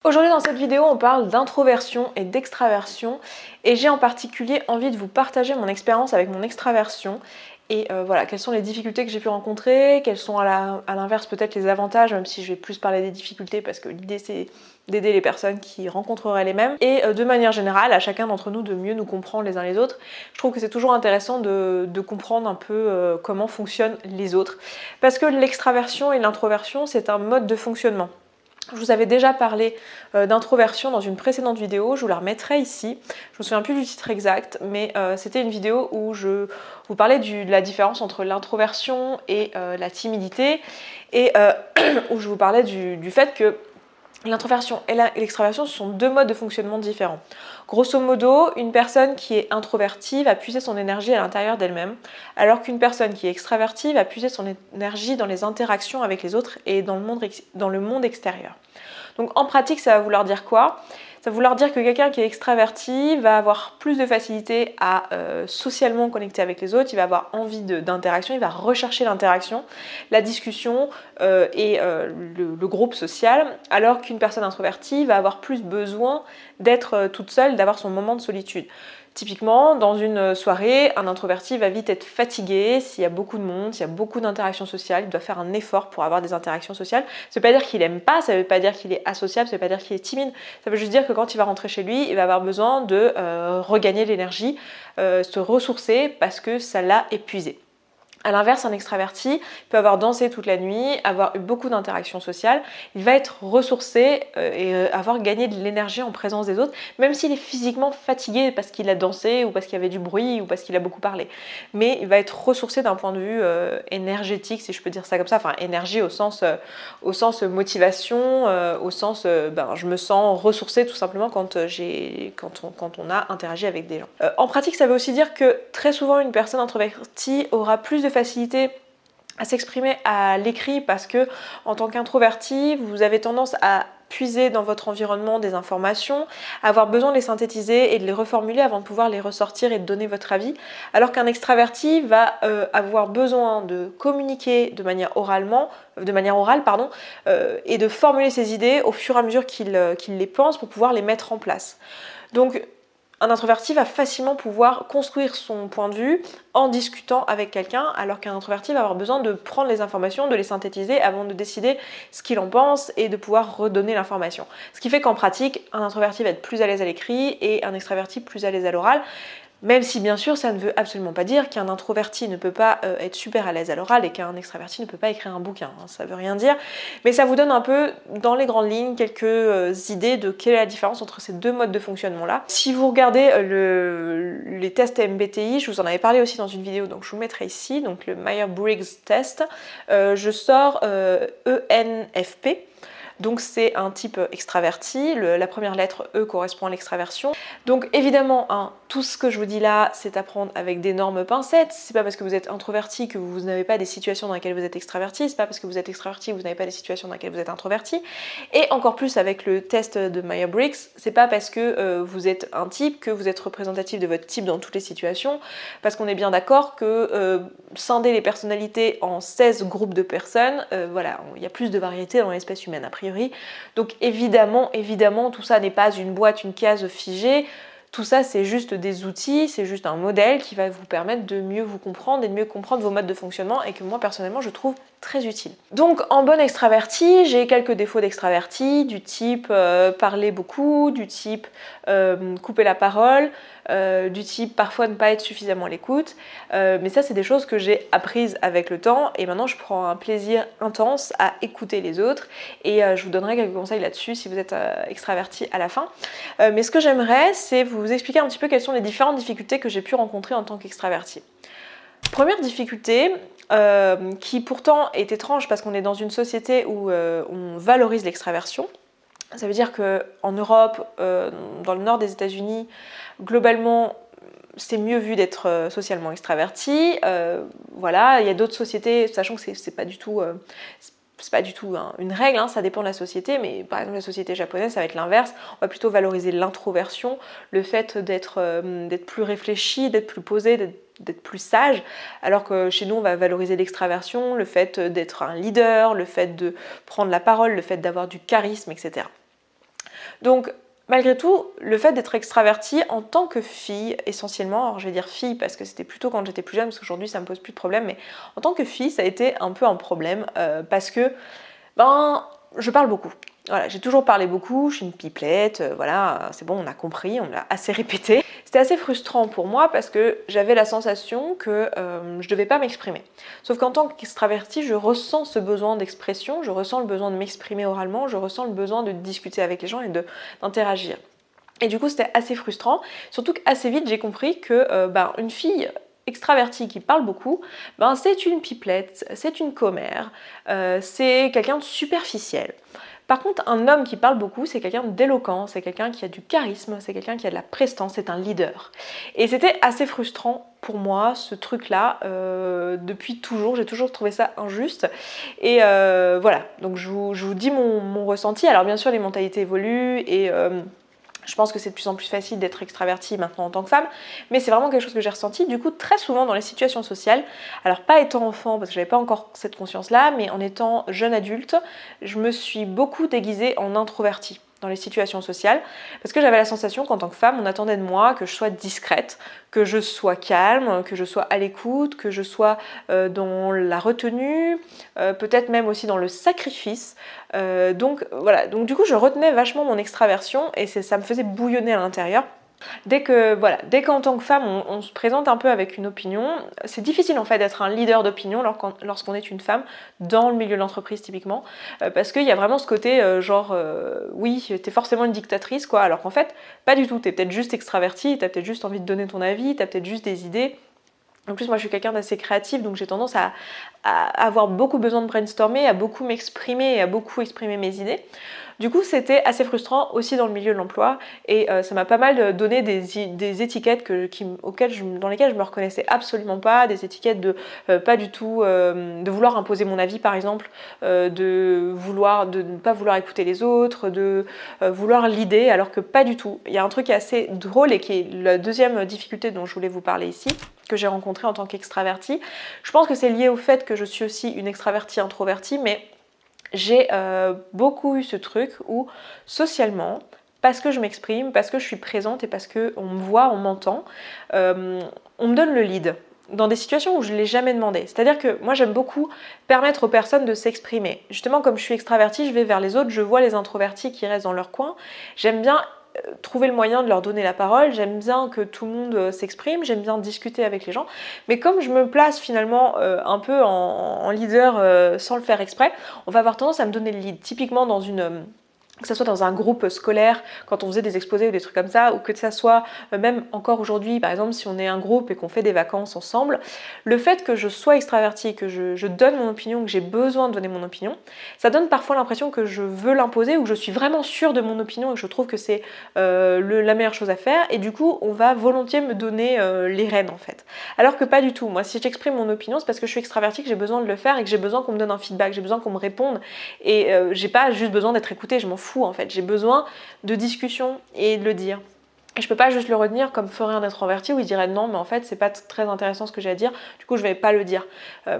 Aujourd'hui dans cette vidéo on parle d'introversion et d'extraversion et j'ai en particulier envie de vous partager mon expérience avec mon extraversion et voilà, quelles sont les difficultés que j'ai pu rencontrer, quels sont à l'inverse peut-être les avantages, même si je vais plus parler des difficultés parce que l'idée c'est d'aider les personnes qui rencontreraient les mêmes et de manière générale à chacun d'entre nous de mieux nous comprendre les uns les autres. Je trouve que c'est toujours intéressant de comprendre un peu comment fonctionnent les autres parce que l'extraversion et l'introversion c'est un mode de fonctionnement. Je vous avais déjà parlé d'introversion dans une précédente vidéo, je vous la remettrai ici. Je me souviens plus du titre exact, mais c'était une vidéo où je vous parlais de la différence entre l'introversion et la timidité, et où je vous parlais du fait que l'introversion et l'extraversion, ce sont deux modes de fonctionnement différents. Grosso modo, une personne qui est introvertie va puiser son énergie à l'intérieur d'elle-même, alors qu'une personne qui est extravertie va puiser son énergie dans les interactions avec les autres et dans le monde extérieur. Donc en pratique, ça va vouloir dire quoi ? Ça va vouloir dire que quelqu'un qui est extraverti va avoir plus de facilité à socialement connecter avec les autres, il va avoir envie d'interaction, il va rechercher l'interaction, la discussion le groupe social, alors qu'une personne introvertie va avoir plus besoin d'être toute seule, d'avoir son moment de solitude. Typiquement, dans une soirée, un introverti va vite être fatigué s'il y a beaucoup de monde, s'il y a beaucoup d'interactions sociales, il doit faire un effort pour avoir des interactions sociales. Ça ne veut pas dire qu'il n'aime pas, ça ne veut pas dire qu'il est asociable, ça ne veut pas dire qu'il est timide, ça veut juste dire que quand il va rentrer chez lui, il va avoir besoin de regagner l'énergie, se ressourcer parce que ça l'a épuisé. A l'inverse, un extraverti peut avoir dansé toute la nuit, avoir eu beaucoup d'interactions sociales, il va être ressourcé et avoir gagné de l'énergie en présence des autres, même s'il est physiquement fatigué parce qu'il a dansé ou parce qu'il y avait du bruit ou parce qu'il a beaucoup parlé. Mais il va être ressourcé d'un point de vue énergétique, si je peux dire ça comme ça, enfin énergie au sens motivation, au sens je me sens ressourcée tout simplement quand on a interagi avec des gens. En pratique, ça veut aussi dire que très souvent une personne introvertie aura plus de facilité à s'exprimer à l'écrit parce que en tant qu'introverti, vous avez tendance à puiser dans votre environnement des informations, avoir besoin de les synthétiser et de les reformuler avant de pouvoir les ressortir et de donner votre avis, alors qu'un extraverti va avoir besoin de communiquer de manière orale, et de formuler ses idées au fur et à mesure qu'il les pense pour pouvoir les mettre en place. Donc un introverti va facilement pouvoir construire son point de vue en discutant avec quelqu'un, alors qu'un introverti va avoir besoin de prendre les informations, de les synthétiser avant de décider ce qu'il en pense et de pouvoir redonner l'information. Ce qui fait qu'en pratique, un introverti va être plus à l'aise à l'écrit et un extraverti plus à l'aise à l'oral. Même si bien sûr ça ne veut absolument pas dire qu'un introverti ne peut pas être super à l'aise à l'oral et qu'un extraverti ne peut pas écrire un bouquin, ça veut rien dire, mais ça vous donne un peu dans les grandes lignes quelques idées de quelle est la différence entre ces deux modes de fonctionnement là. Si vous regardez les tests MBTI, je vous en avais parlé aussi dans une vidéo, donc je vous mettrai ici, donc le Myers-Briggs test, je sors ENFP. Donc c'est un type extraverti, la première lettre E correspond à l'extraversion. Donc évidemment, tout ce que je vous dis là, c'est à prendre avec d'énormes pincettes. C'est pas parce que vous êtes introverti que vous n'avez pas des situations dans lesquelles vous êtes extraverti, c'est pas parce que vous êtes extraverti que vous n'avez pas des situations dans lesquelles vous êtes introverti. Et encore plus avec le test de Myers-Briggs, c'est pas parce que vous êtes un type que vous êtes représentatif de votre type dans toutes les situations, parce qu'on est bien d'accord que scinder les personnalités en 16 groupes de personnes, voilà, il y a plus de variété dans l'espèce humaine a priori. Donc évidemment, tout ça n'est pas une boîte, une case figée. Tout ça, c'est juste des outils, c'est juste un modèle qui va vous permettre de mieux vous comprendre et de mieux comprendre vos modes de fonctionnement et que moi, personnellement, je trouve très utile. Donc, en bonne extravertie, j'ai quelques défauts d'extravertie, du type parler beaucoup, du type couper la parole, du type parfois ne pas être suffisamment à l'écoute. Mais ça, c'est des choses que j'ai apprises avec le temps et maintenant, je prends un plaisir intense à écouter les autres et je vous donnerai quelques conseils là-dessus si vous êtes extraverti à la fin. Mais ce que j'aimerais, c'est vous expliquer un petit peu quelles sont les différentes difficultés que j'ai pu rencontrer en tant qu'extraverti. Première difficulté, qui pourtant est étrange parce qu'on est dans une société où on valorise l'extraversion. Ça veut dire qu'en Europe, dans le nord des États-Unis, globalement, c'est mieux vu d'être socialement extraverti. Voilà, il y a d'autres sociétés, sachant que c'est pas du tout une règle, ça dépend de la société, mais par exemple la société japonaise, ça va être l'inverse. On va plutôt valoriser l'introversion, le fait d'être plus réfléchi, d'être plus posé, d'être plus sage, alors que chez nous on va valoriser l'extraversion, le fait d'être un leader, le fait de prendre la parole, le fait d'avoir du charisme, etc. Donc malgré tout, le fait d'être extravertie en tant que fille, essentiellement, alors je vais dire fille parce que c'était plutôt quand j'étais plus jeune, parce qu'aujourd'hui ça me pose plus de problème, mais en tant que fille, ça a été un peu un problème, parce que je parle beaucoup. Voilà, j'ai toujours parlé beaucoup, je suis une pipelette, voilà, c'est bon, on a compris, on l'a assez répété. C'était assez frustrant pour moi parce que j'avais la sensation que je devais pas m'exprimer. Sauf qu'en tant qu'extravertie, je ressens ce besoin d'expression, je ressens le besoin de m'exprimer oralement, je ressens le besoin de discuter avec les gens et d'interagir. Et du coup, c'était assez frustrant, surtout qu'assez vite, j'ai compris que une fille extravertie qui parle beaucoup, c'est une pipelette, c'est une commère, c'est quelqu'un de superficiel. Par contre, un homme qui parle beaucoup, c'est quelqu'un d'éloquent, c'est quelqu'un qui a du charisme, c'est quelqu'un qui a de la prestance, c'est un leader. Et c'était assez frustrant pour moi, ce truc-là, depuis toujours, j'ai toujours trouvé ça injuste. Et voilà, donc je vous dis mon ressenti. Alors bien sûr, les mentalités évoluent et je pense que c'est de plus en plus facile d'être extravertie maintenant en tant que femme, mais c'est vraiment quelque chose que j'ai ressenti du coup très souvent dans les situations sociales. Alors pas étant enfant, parce que j'avais pas encore cette conscience-là, mais en étant jeune adulte, je me suis beaucoup déguisée en introvertie dans les situations sociales, parce que j'avais la sensation qu'en tant que femme, on attendait de moi que je sois discrète, que je sois calme, que je sois à l'écoute, que je sois dans la retenue, peut-être même aussi dans le sacrifice. Donc voilà, donc du coup je retenais vachement mon extraversion et ça me faisait bouillonner à l'intérieur. Dès qu'en tant que femme on se présente un peu avec une opinion, c'est difficile en fait d'être un leader d'opinion lorsqu'on est une femme dans le milieu de l'entreprise typiquement, parce qu'il y a vraiment ce côté oui, t'es forcément une dictatrice quoi, alors qu'en fait pas du tout, t'es peut-être juste extravertie, t'as peut-être juste envie de donner ton avis, t'as peut-être juste des idées. En plus, moi, je suis quelqu'un d'assez créatif, donc j'ai tendance à avoir beaucoup besoin de brainstormer, à beaucoup m'exprimer et à beaucoup exprimer mes idées. Du coup, c'était assez frustrant aussi dans le milieu de l'emploi et ça m'a pas mal donné des étiquettes dans lesquelles je me reconnaissais absolument pas, des étiquettes de pas du tout, de vouloir imposer mon avis par exemple, de ne pas vouloir écouter les autres, de vouloir l'idée alors que pas du tout. Il y a un truc qui est assez drôle et qui est la deuxième difficulté dont je voulais vous parler ici, que j'ai rencontré en tant qu'extravertie. Je pense que c'est lié au fait que je suis aussi une extravertie introvertie, mais j'ai beaucoup eu ce truc où socialement, parce que je m'exprime, parce que je suis présente et parce qu'on me voit, on m'entend, on me donne le lead dans des situations où je ne l'ai jamais demandé. C'est-à-dire que moi j'aime beaucoup permettre aux personnes de s'exprimer. Justement comme je suis extravertie, je vais vers les autres, je vois les introvertis qui restent dans leur coin. J'aime bien trouver le moyen de leur donner la parole, j'aime bien que tout le monde s'exprime, j'aime bien discuter avec les gens, mais comme je me place finalement un peu en leader sans le faire exprès, on va avoir tendance à me donner le lead. Typiquement dans que ça soit dans un groupe scolaire, quand on faisait des exposés ou des trucs comme ça, ou que ça soit même encore aujourd'hui, par exemple si on est un groupe et qu'on fait des vacances ensemble, le fait que je sois extravertie, que je donne mon opinion, que j'ai besoin de donner mon opinion, ça donne parfois l'impression que je veux l'imposer ou que je suis vraiment sûre de mon opinion et que je trouve que c'est la meilleure chose à faire, et du coup on va volontiers me donner les rênes en fait. Alors que pas du tout, moi si j'exprime mon opinion c'est parce que je suis extravertie, que j'ai besoin de le faire et que j'ai besoin qu'on me donne un feedback, j'ai besoin qu'on me réponde, et j'ai pas juste besoin d'être écoutée, je m'en fous en fait, j'ai besoin de discussion et de le dire. Et je peux pas juste le retenir comme ferait un introverti où il dirait non mais en fait c'est pas très intéressant ce que j'ai à dire, du coup je vais pas le dire.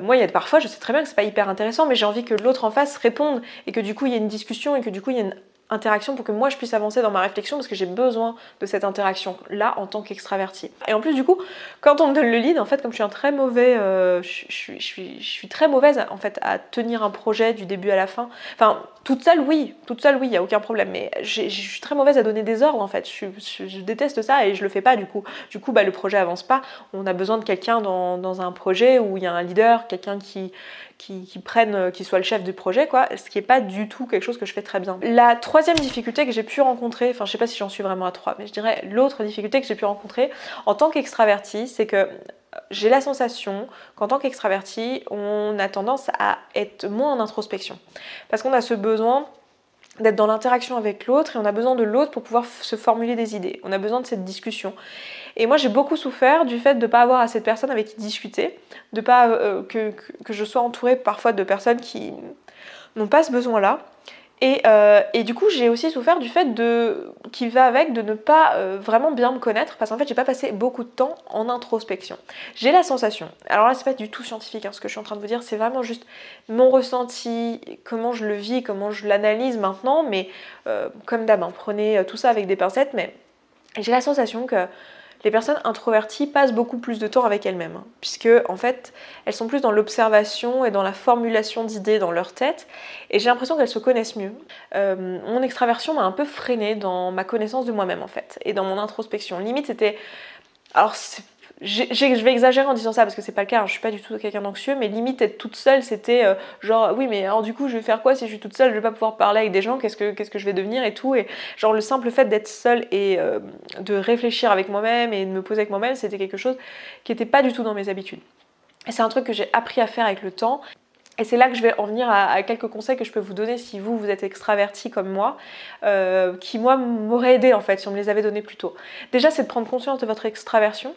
Moi il y a parfois je sais très bien que c'est pas hyper intéressant mais j'ai envie que l'autre en face réponde et que du coup il y ait une discussion et que du coup il y ait une interaction pour que moi je puisse avancer dans ma réflexion parce que j'ai besoin de cette interaction là en tant qu'extravertie. Et en plus du coup quand on me donne le lead en fait comme je suis un très mauvais je suis très mauvaise en fait à tenir un projet du début à la fin. Enfin toute seule oui, il y a aucun problème, mais je suis très mauvaise à donner des ordres en fait. Je déteste ça et je le fais pas du coup. Du coup le projet avance pas. On a besoin de quelqu'un dans un projet où il y a un leader, quelqu'un qui soit le chef du projet, quoi, ce qui n'est pas du tout quelque chose que je fais très bien. La troisième difficulté que j'ai pu rencontrer, enfin je sais pas si j'en suis vraiment à 3, mais je dirais l'autre difficulté que j'ai pu rencontrer en tant qu'extravertie, c'est que j'ai la sensation qu'en tant qu'extravertie, on a tendance à être moins en introspection. Parce qu'on a ce besoin d'être dans l'interaction avec l'autre et on a besoin de l'autre pour pouvoir se formuler des idées. On a besoin de cette discussion. Et moi j'ai beaucoup souffert du fait de ne pas avoir assez de personnes avec qui discuter, de pas que je sois entourée parfois de personnes qui n'ont pas ce besoin-là. Et du coup, j'ai aussi souffert du fait qui va avec de ne pas vraiment bien me connaître, parce qu'en fait, j'ai pas passé beaucoup de temps en introspection. J'ai la sensation, alors là, c'est pas du tout scientifique, hein, ce que je suis en train de vous dire, c'est vraiment juste mon ressenti, comment je le vis, comment je l'analyse maintenant, mais comme d'hab, hein, prenez tout ça avec des pincettes, mais j'ai la sensation que les personnes introverties passent beaucoup plus de temps avec elles-mêmes, hein, puisque en fait, elles sont plus dans l'observation et dans la formulation d'idées dans leur tête, et j'ai l'impression qu'elles se connaissent mieux. Mon extraversion m'a un peu freinée dans ma connaissance de moi-même en fait, et dans mon introspection. Limite, c'était... Alors, je vais exagérer en disant ça parce que c'est pas le cas, hein, je suis pas du tout quelqu'un d'anxieux, mais limite être toute seule, c'était genre oui, mais alors du coup, je vais faire quoi si je suis toute seule, je vais pas pouvoir parler avec des gens, qu'est-ce que je vais devenir et tout, et genre le simple fait d'être seule et de réfléchir avec moi-même et de me poser avec moi-même, c'était quelque chose qui était pas du tout dans mes habitudes. Et c'est un truc que j'ai appris à faire avec le temps. Et c'est là que je vais en venir à quelques conseils que je peux vous donner si vous êtes extraverti comme moi, qui moi m'auraient aidé en fait si on me les avait donnés plus tôt. Déjà, c'est de prendre conscience de votre extraversion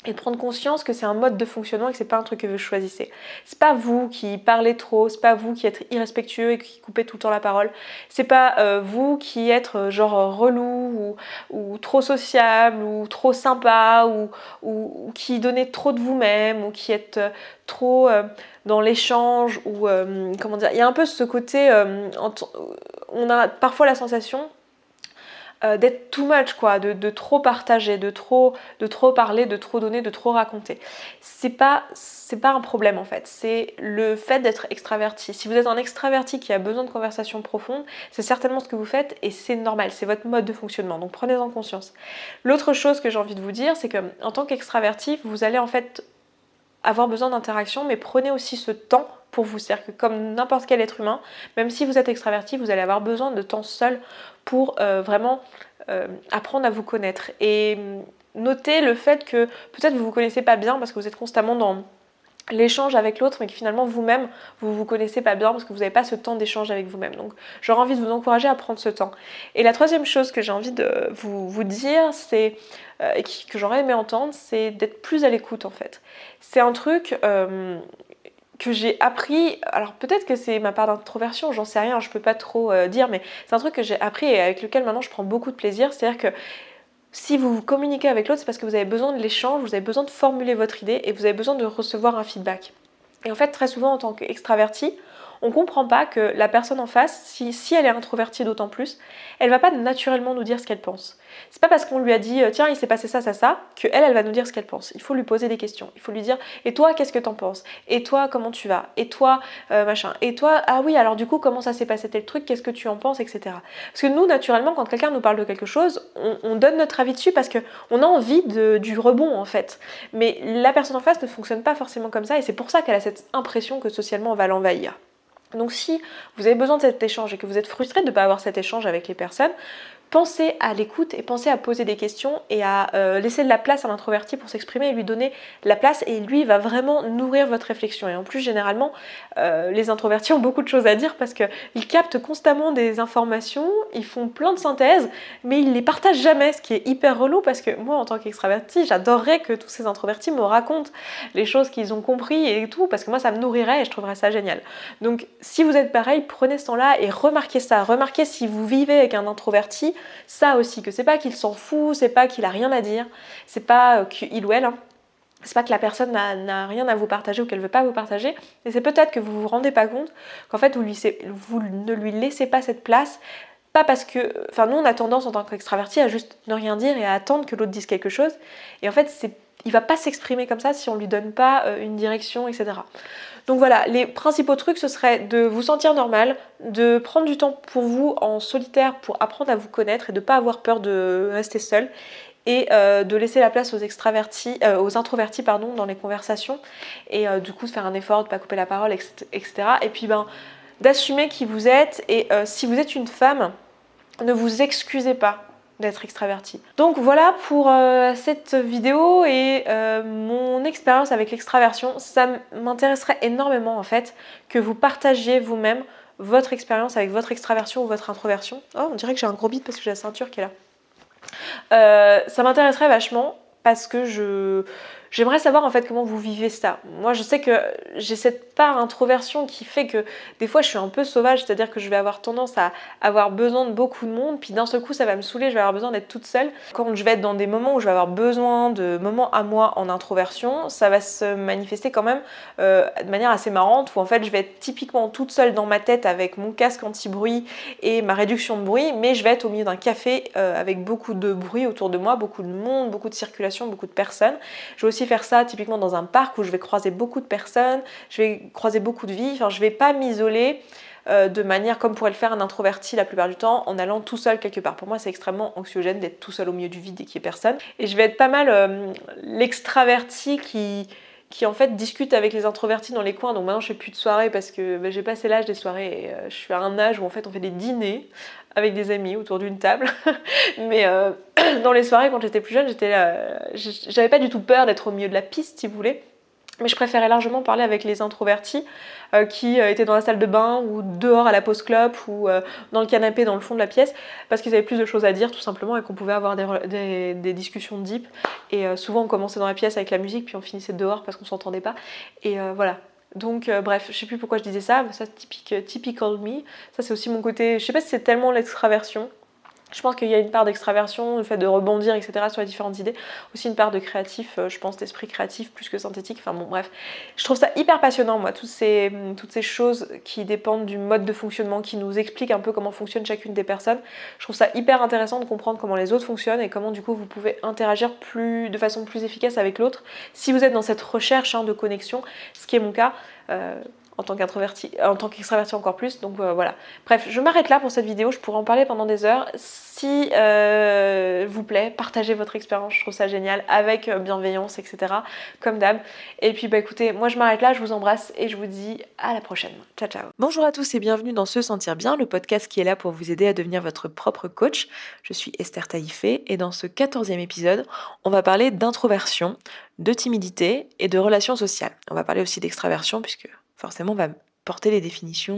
et de prendre conscience que c'est un mode de fonctionnement et que c'est pas un truc que vous choisissez. C'est pas vous qui parlez trop, c'est pas vous qui êtes irrespectueux et qui coupez tout le temps la parole, c'est pas vous qui êtes genre relou ou trop sociable ou trop sympa ou qui donnez trop de vous-même ou qui êtes trop dans l'échange ou comment dire, il y a un peu ce côté, on a parfois la sensation d'être too much quoi, de trop partager, de trop parler, de trop donner, de trop raconter. C'est pas un problème en fait, c'est le fait d'être extraverti. Si vous êtes un extraverti qui a besoin de conversations profondes, c'est certainement ce que vous faites et c'est normal, c'est votre mode de fonctionnement, donc prenez-en conscience. L'autre chose que j'ai envie de vous dire, c'est que en tant qu'extraverti, vous allez en fait avoir besoin d'interaction, mais prenez aussi ce temps pour vous. C'est-à-dire que comme n'importe quel être humain, même si vous êtes extraverti, vous allez avoir besoin de temps seul pour vraiment apprendre à vous connaître. Et notez le fait que peut-être vous ne vous connaissez pas bien parce que vous êtes constamment dans l'échange avec l'autre, mais que finalement vous-même, vous ne vous connaissez pas bien parce que vous n'avez pas ce temps d'échange avec vous-même. Donc j'aurais envie de vous encourager à prendre ce temps. Et la troisième chose que j'ai envie de vous dire, c'est, et que j'aurais aimé entendre, c'est d'être plus à l'écoute en fait. C'est un truc que j'ai appris, alors peut-être que c'est ma part d'introversion, j'en sais rien, je peux pas trop dire, mais c'est un truc que j'ai appris et avec lequel maintenant je prends beaucoup de plaisir, c'est-à-dire que si vous communiquez avec l'autre, c'est parce que vous avez besoin de l'échange, vous avez besoin de formuler votre idée et vous avez besoin de recevoir un feedback. Et en fait, très souvent, en tant qu'extraverti, on ne comprend pas que la personne en face, si elle est introvertie d'autant plus, elle va pas naturellement nous dire ce qu'elle pense. C'est pas parce qu'on lui a dit tiens il s'est passé ça, que elle va nous dire ce qu'elle pense. Il faut lui poser des questions. Il faut lui dire et toi qu'est-ce que t'en penses? Et toi comment tu vas? Et toi machin? Et toi ah oui alors du coup comment ça s'est passé tel truc? Qu'est-ce que tu en penses? Etc. Parce que nous naturellement quand quelqu'un nous parle de quelque chose, on donne notre avis dessus parce qu'on a envie du rebond en fait. Mais la personne en face ne fonctionne pas forcément comme ça et c'est pour ça qu'elle a cette impression que socialement on va l'envahir. Donc si vous avez besoin de cet échange et que vous êtes frustré de ne pas avoir cet échange avec les personnes, pensez à l'écoute et pensez à poser des questions et à laisser de la place à l'introverti pour s'exprimer et lui donner la place et lui il va vraiment nourrir votre réflexion. Et en plus généralement les introvertis ont beaucoup de choses à dire parce qu'ils captent constamment des informations, ils font plein de synthèses mais ils les partagent jamais, ce qui est hyper relou parce que moi en tant qu'extraverti j'adorerais que tous ces introvertis me racontent les choses qu'ils ont compris et tout parce que moi ça me nourrirait et je trouverais ça génial. Donc si vous êtes pareil, prenez ce temps-là et remarquez ça, remarquez si vous vivez avec un introverti ça aussi, que c'est pas qu'il s'en fout, c'est pas qu'il a rien à dire, c'est pas qu'il ou elle, hein, c'est pas que la personne n'a rien à vous partager ou qu'elle veut pas vous partager, mais c'est peut-être que vous vous rendez pas compte qu'en fait vous ne lui laissez pas cette place, pas parce que, enfin nous on a tendance en tant qu'extraverti à juste ne rien dire et à attendre que l'autre dise quelque chose, et en fait il va pas s'exprimer comme ça si on lui donne pas une direction, etc. Donc voilà, les principaux trucs, ce serait de vous sentir normal, de prendre du temps pour vous en solitaire pour apprendre à vous connaître et de ne pas avoir peur de rester seul et de laisser la place aux introvertis pardon, dans les conversations et du coup de faire un effort, de ne pas couper la parole, etc. Et puis d'assumer qui vous êtes et si vous êtes une femme, ne vous excusez pas d'être extraverti. Donc voilà pour cette vidéo et mon expérience avec l'extraversion. Ça m'intéresserait énormément en fait que vous partagiez vous-même votre expérience avec votre extraversion ou votre introversion. Oh, on dirait que j'ai un gros bide parce que j'ai la ceinture qui est là. Ça m'intéresserait vachement parce que j'aimerais savoir en fait comment vous vivez ça. Moi je sais que j'ai cette part introversion qui fait que des fois je suis un peu sauvage, c'est-à-dire que je vais avoir tendance à avoir besoin de beaucoup de monde, puis d'un seul coup ça va me saouler, je vais avoir besoin d'être toute seule. Quand je vais être dans des moments où je vais avoir besoin de moments à moi en introversion, ça va se manifester quand même de manière assez marrante, où en fait je vais être typiquement toute seule dans ma tête avec mon casque anti-bruit et ma réduction de bruit, mais je vais être au milieu d'un café avec beaucoup de bruit autour de moi, beaucoup de monde, beaucoup de circulation, beaucoup de personnes. Je vais aussi faire ça typiquement dans un parc où je vais croiser beaucoup de personnes, je vais croiser beaucoup de vie, enfin je vais pas m'isoler de manière comme pourrait le faire un introverti la plupart du temps en allant tout seul quelque part. Pour moi c'est extrêmement anxiogène d'être tout seul au milieu du vide et qu'il n'y ait personne. Et je vais être pas mal l'extraverti qui en fait discute avec les introvertis dans les coins. Donc maintenant je fais plus de soirées parce que j'ai passé l'âge des soirées et je suis à un âge où en fait on fait des dîners avec des amis autour d'une table. Mais dans les soirées quand j'étais plus jeune, j'avais pas du tout peur d'être au milieu de la piste si vous voulez. Mais je préférais largement parler avec les introvertis qui étaient dans la salle de bain ou dehors à la pause clope ou dans le canapé dans le fond de la pièce parce qu'ils avaient plus de choses à dire tout simplement et qu'on pouvait avoir des discussions deep. Et souvent on commençait dans la pièce avec la musique puis on finissait dehors parce qu'on s'entendait pas. Et voilà. Donc bref, je sais plus pourquoi je disais ça, mais ça typical me. Ça c'est aussi mon côté, je sais pas si c'est tellement l'extraversion. Je pense qu'il y a une part d'extraversion, le fait de rebondir, etc. sur les différentes idées. Aussi une part de créatif, je pense d'esprit créatif plus que synthétique. Enfin bon, bref. Je trouve ça hyper passionnant, moi, toutes ces choses qui dépendent du mode de fonctionnement, qui nous expliquent un peu comment fonctionne chacune des personnes. Je trouve ça hyper intéressant de comprendre comment les autres fonctionnent et comment du coup vous pouvez interagir de façon plus efficace avec l'autre si vous êtes dans cette recherche de connexion, ce qui est mon cas. En tant qu'extraverti encore plus, donc voilà. Bref, je m'arrête là pour cette vidéo, je pourrais en parler pendant des heures. Si vous plaît, partagez votre expérience, je trouve ça génial, avec bienveillance, etc. Comme d'hab. Et puis bah écoutez, moi je m'arrête là, je vous embrasse et je vous dis à la prochaine. Ciao ciao. Bonjour à tous et bienvenue dans Se Sentir Bien, le podcast qui est là pour vous aider à devenir votre propre coach. Je suis Esther Taïfé et dans ce 14e épisode, on va parler d'introversion, de timidité et de relations sociales. On va parler aussi d'extraversion puisque forcément on va porter les définitions